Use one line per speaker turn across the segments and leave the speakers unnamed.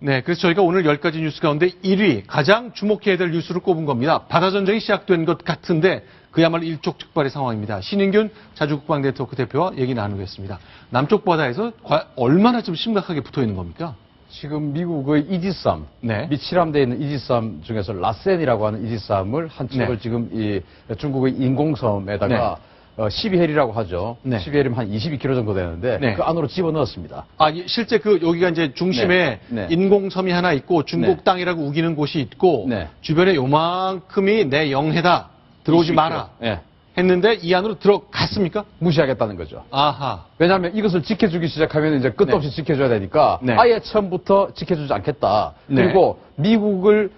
네, 그래서 저희가 오늘 10가지 뉴스 가운데 1위, 가장 주목해야 될 뉴스를 꼽은 겁니다. 바다전쟁이 시작된 것 같은데 그야말로 일촉즉발의 상황입니다. 신인균 자주국방 네트워크 대표와 얘기 나누겠습니다. 남쪽 바다에서 얼마나 좀 심각하게 붙어 있는 겁니까?
지금 미국의 이지삼,
네.
미치람대에 있는 이지삼 중에서 라센이라고 하는 이지삼을 한 척을
네.
지금 이 중국의 인공섬에다가 12헬이라고 하죠.
네.
12헬이면 한 22km 정도 되는데
네.
그 안으로 집어넣었습니다.
아, 여기가 이제 중심에
네. 네.
인공섬이 하나 있고 중국
네.
땅이라고 우기는 곳이 있고
네.
주변에 요만큼이 내 영해다. 들어오지
22km.
마라.
네.
했는데 이 안으로 들어갔습니까?
무시하겠다는 거죠.
아하.
왜냐하면 이것을 지켜주기 시작하면 이제 끝도 없이 지켜줘야 되니까
네.
아예 처음부터 지켜주지 않겠다.
네.
그리고 미국을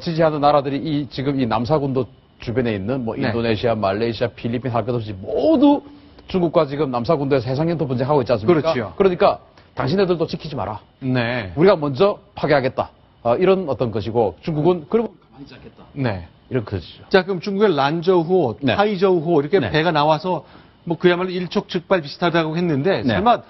지지하는 나라들이 지금 이 남사군도 주변에 있는 뭐
네.
인도네시아, 말레이시아, 필리핀 할 것 없이 모두 중국과 지금 남사군도에서 해상연토 분쟁하고 있지 않습니까?
그렇죠.
그러니까 당신네들도 지키지 마라.
네.
우리가 먼저 파괴하겠다. 이런 어떤 것이고 중국은 그러면 가만히 있지 않겠다.
네.
이런 것이죠.
자, 그럼 중국의 란저우호,
네.
타이저우호 이렇게
네.
배가 나와서 뭐 그야말로 일촉즉발 비슷하다고 했는데
네.
설마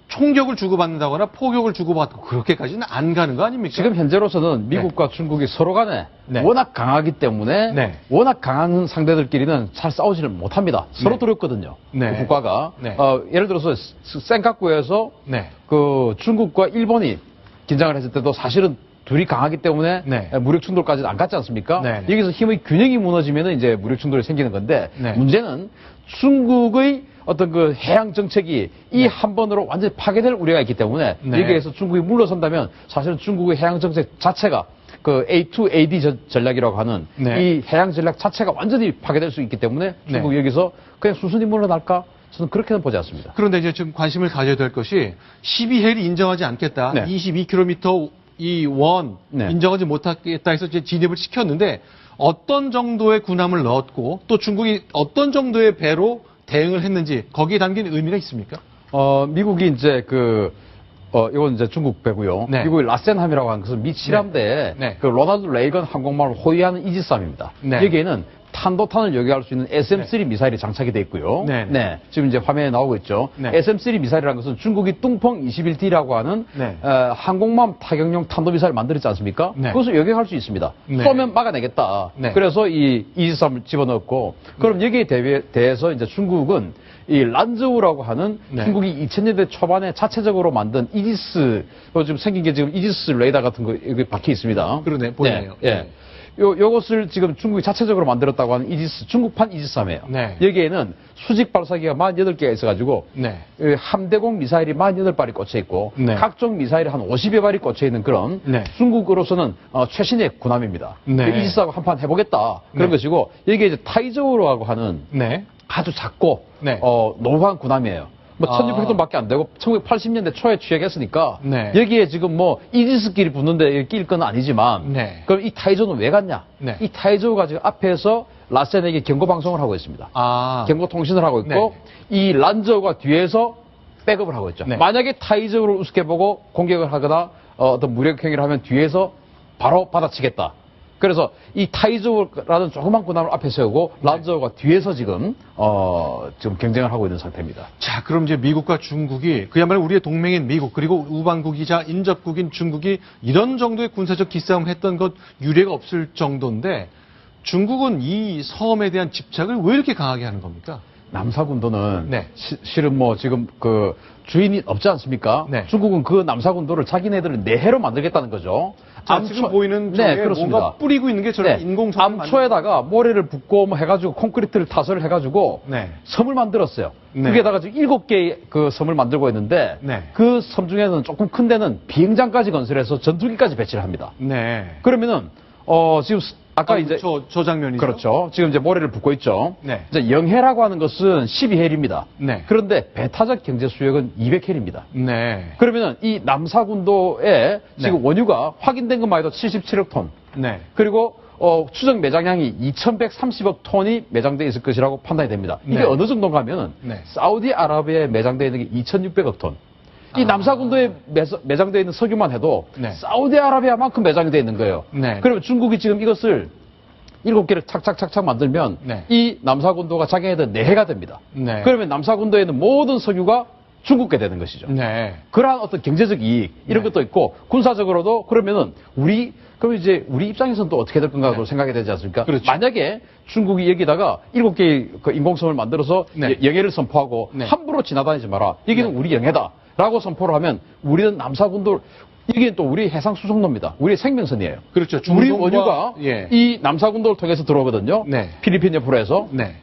총격을 주고받는다거나 포격을 주고받고 그렇게까지는 안 가는 거 아닙니까?
지금 현재로서는 미국과 중국이 서로 간에
네.
워낙 강하기 때문에
네.
워낙 강한 상대들끼리는 잘 싸우지를 못합니다. 서로
네.
두렵거든요.
네.
그 국가가.
네.
예를 들어서 센카쿠에서
네.
그 중국과 일본이 긴장을 했을 때도 사실은 둘이 강하기 때문에
네.
무력 충돌까지는 안 갔지 않습니까?
네.
여기서 힘의 균형이 무너지면 이제 무력 충돌이 생기는 건데
네.
문제는 중국의 어떤 그 해양 정책이 이 한 번으로 완전히 파괴될 우려가 있기 때문에
네.
여기에서 중국이 물러선다면 사실은 중국의 해양 정책 자체가 그 A2AD 전략이라고 하는
네.
이 해양 전략 자체가 완전히 파괴될 수 있기 때문에 중국이
네.
여기서 그냥 순순히 물러날까? 저는 그렇게는 보지 않습니다.
그런데 이제 지금 관심을 가져야 될 것이 12헬이 인정하지 않겠다.
네.
22km 이 원
네.
인정하지 못하겠다 해서 이제 진입을 시켰는데 어떤 정도의 군함을 넣었고 또 중국이 어떤 정도의 배로 대응을 했는지 거기에 담긴 의미가 있습니까?
미국이 이제 이건 이제 중국 배고요.
네.
미국의 라센함이라고 하는 것은 미치람대에
네.
그 로널드 레이건 항공모함을 호위하는 이지삼입니다.
네.
여기에는 탄도탄을 요격할 수 있는 SM-3 미사일이 장착이 돼 있고요.
네.
지금 이제 화면에 나오고 있죠.
네.
SM-3 미사일이라는 것은 중국이 뚱펑 21D라고 하는
네.
항공모함 타격용 탄도미사일 만들었지 않습니까?
네.
그것을 요격할 수 있습니다.
네.
쏘면 막아내겠다.
네.
그래서 이 이지삼을 집어넣었고 그럼 여기에 대해서 이제 중국은 이 란저우라고 하는
네.
중국이 2000년대 초반에 자체적으로 만든 이지스, 지금 생긴 게 지금 이지스 레이더 같은 거 여기 박혀 있습니다.
그러네, 보이네요.
네, 예. 요것을 지금 중국이 자체적으로 만들었다고 하는 이지스, 중국판 이지스함이에요.
네.
여기에는 수직 발사기가 48개가 있어가지고,
네.
함대공 미사일이 48발이 꽂혀 있고,
네.
각종 미사일이 한 50여 발이 꽂혀 있는 그런
네.
중국으로서는 최신의 군함입니다.
네.
이지스하고 한판 해보겠다. 그런
네.
것이고, 여기에 이제 타이저우라고 하는
네.
아주 작고
네.
노후한 군함이에요. 뭐
아.
1600톤밖에 안 되고 1980년대 초에 취약했으니까
네.
여기에 지금 뭐 이지스끼리 붙는데 낄 건 아니지만
네.
그럼 이 타이저는 왜 갔냐?
네.
이 타이저가 지금 앞에서 라센에게 경고 방송을 하고 있습니다.
아.
경고 통신을 하고 있고 이 란저가 뒤에서 백업을 하고 있죠.
네.
만약에 타이저를 우습게 보고 공격을 하거나 어떤 무력 행위를 하면 뒤에서 바로 받아치겠다. 그래서 이 타이저라는 조그만 군함을 앞에 세우고 란저가 뒤에서 지금 경쟁을 하고 있는 상태입니다.
자, 그럼 이제 미국과 중국이 그야말로 우리의 동맹인 미국 그리고 우방국이자 인접국인 중국이 이런 정도의 군사적 기싸움을 했던 것 유례가 없을 정도인데 중국은 이 섬에 대한 집착을 왜 이렇게 강하게 하는 겁니까?
남사군도는
네.
실은 뭐 지금 그 주인이 없지 않습니까?
네.
중국은 그 남사군도를 자기네들을 내해로 만들겠다는 거죠.
자, 지금 보이는 쪽에
그렇습니다.
뭔가 뿌리고 있는 게 저런 인공섬
암초에다가 모래를 붓고 뭐 해가지고 콘크리트를 타설을 해가지고
네.
섬을 만들었어요.
네.
그게다가 지금 7개의 그 섬을 만들고 있는데
네.
그 섬 중에는 조금 큰 데는 비행장까지 건설해서 전투기까지 배치를 합니다.
네.
그러면은 지금 아까 이제
저 장면이죠.
그렇죠. 지금 이제 모래를 붓고 있죠.
네.
이제 영해라고 하는 것은 12헬입니다.
네.
그런데 배타적 경제 수역은 200헬입니다.
네.
그러면은 이 남사군도에 지금 원유가 확인된 것만 해도 77억 톤.
네.
그리고 추정 매장량이 2,130억 톤이 매장되어 있을 것이라고 판단이 됩니다. 이게
네.
어느 정도인가 하면은
네.
사우디아라비아에 매장되어 있는 게 2,600억 톤. 이 남사군도에 매장되어 있는 석유만 해도
네.
사우디아라비아만큼 매장이 되어 있는 거예요.
네.
그러면 중국이 지금 이것을 7개를 착착착착 만들면
네.
이 남사군도가 자기네들 내해가 됩니다.
네.
그러면 남사군도에 있는 모든 석유가 중국게 되는 것이죠.
네.
그러한 어떤 경제적 이익 이런 것도 있고 군사적으로도 그러면은 그럼 이제 우리 입장에서는 또 어떻게 될 건가도 생각이 되지 않습니까?
그렇죠.
만약에 중국이 여기다가 7개의 그 인공섬을 만들어서
네.
영해를 선포하고
네.
함부로 지나다니지 마라. 여기는 우리 영해다라고 선포를 하면 우리는 남사군도 여기는 또 우리 해상 수송로입니다. 우리의 생명선이에요.
그렇죠.
우리
중동과-
원유가
예.
이 남사군도를 통해서 들어오거든요.
네.
필리핀 옆으로 해서.
네.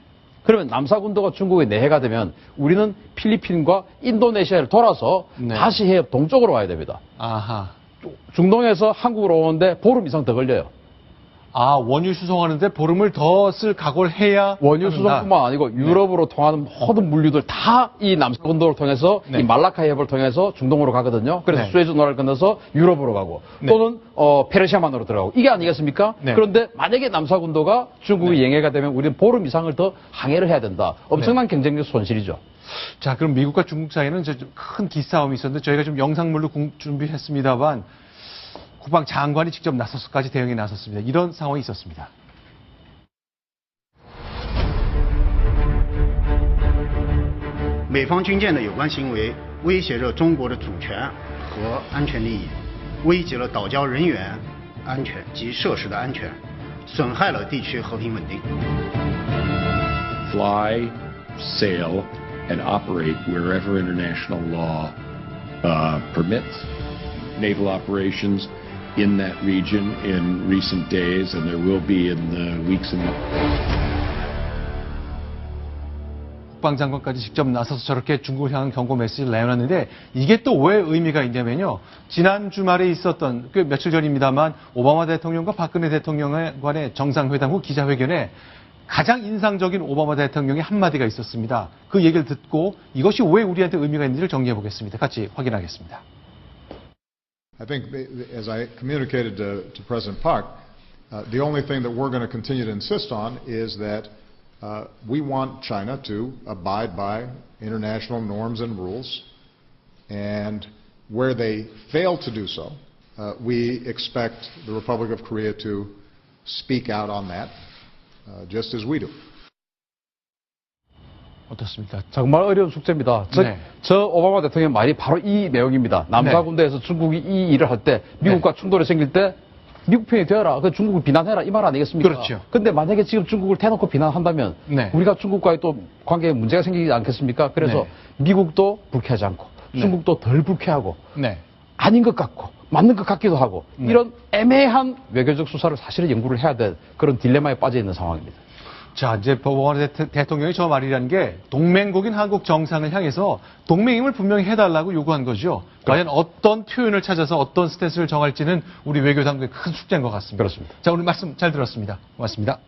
그러면 남사군도가 중국의 내해가 되면 우리는 필리핀과 인도네시아를 돌아서
네.
다시 해협 동쪽으로 와야 됩니다.
아하.
중동에서 한국으로 오는데 보름 이상 더 걸려요.
아, 원유 수송하는데 보름을 더 쓸 각오를 해야
원유
하는다.
수송뿐만 아니고 유럽으로 통하는 모든 물류들 다 이 남사군도를 통해서
네.
이 말라카 해협을 통해서 중동으로 가거든요. 그래서
네.
수에즈 운하를 건너서 유럽으로 가고
네.
또는 페르시아만으로 들어가고 이게 아니겠습니까?
네.
그런데 만약에 남사군도가 중국의 영해가 되면 우리는 보름 이상을 더 항해를 해야 된다. 엄청난 경쟁력 손실이죠.
자, 그럼 미국과 중국 사이는 큰 기싸움이 있었는데 저희가 좀 영상물로 준비했습니다만 국방장관이 직접 나서서까지 대응에 나섰습니다. 이런 상황이 있었습니다.
美方军舰的有关行为威胁着中国的主权和安全利益，危及了岛礁人员安全及设施的安全，损害了地区和平稳定。
fly, sail, and operate wherever international law permits. Naval operations in that region in recent days, and there will be in the weeks and months.
국방장관까지 직접 나서서 저렇게 중국을 향한 경고 메시지를 내놨는데 이게 또 왜 의미가 있냐면요. 지난 주말에 있었던 꽤 며칠 전입니다만 오바마 대통령과 박근혜 대통령 간의 정상회담 후 기자회견에 가장 인상적인 오바마 대통령의 한마디가 있었습니다. 그 얘기를 듣고 이것이 왜 우리한테 의미가 있는지를 정리해 보겠습니다. 같이 확인하겠습니다.
I think, as I communicated to President Park, the only thing that we're going to continue to insist on is that we want China to abide by international norms and rules, and where they fail to do so, we expect the Republic of Korea to speak out on that, just as we do.
어떻습니까?
정말 어려운 숙제입니다.
네.
저 오바마 대통령 말이 바로 이 내용입니다. 남사군도에서 중국이 이 일을 할 때 미국과 충돌이 생길 때 미국 편이 되어라. 그 중국을 비난해라. 이 말 아니겠습니까?
그렇죠.
근데 만약에 지금 중국을 대놓고 비난한다면
네.
우리가 중국과의 또 관계에 문제가 생기지 않겠습니까? 그래서
네.
미국도 불쾌하지 않고
네.
중국도 덜 불쾌하고
네.
아닌 것 같고 맞는 것 같기도 하고 이런 애매한 외교적 수사를 사실은 연구를 해야 될 그런 딜레마에 빠져 있는 상황입니다.
자, 이제 오바마 대통령이 저 말이라는 게 동맹국인 한국 정상을 향해서 동맹임을 분명히 해달라고 요구한 거죠. 과연 어떤 표현을 찾아서 어떤 스탠스를 정할지는 우리 외교 당국의 큰 숙제인 것 같습니다.
그렇습니다.
자, 오늘 말씀 잘 들었습니다. 고맙습니다.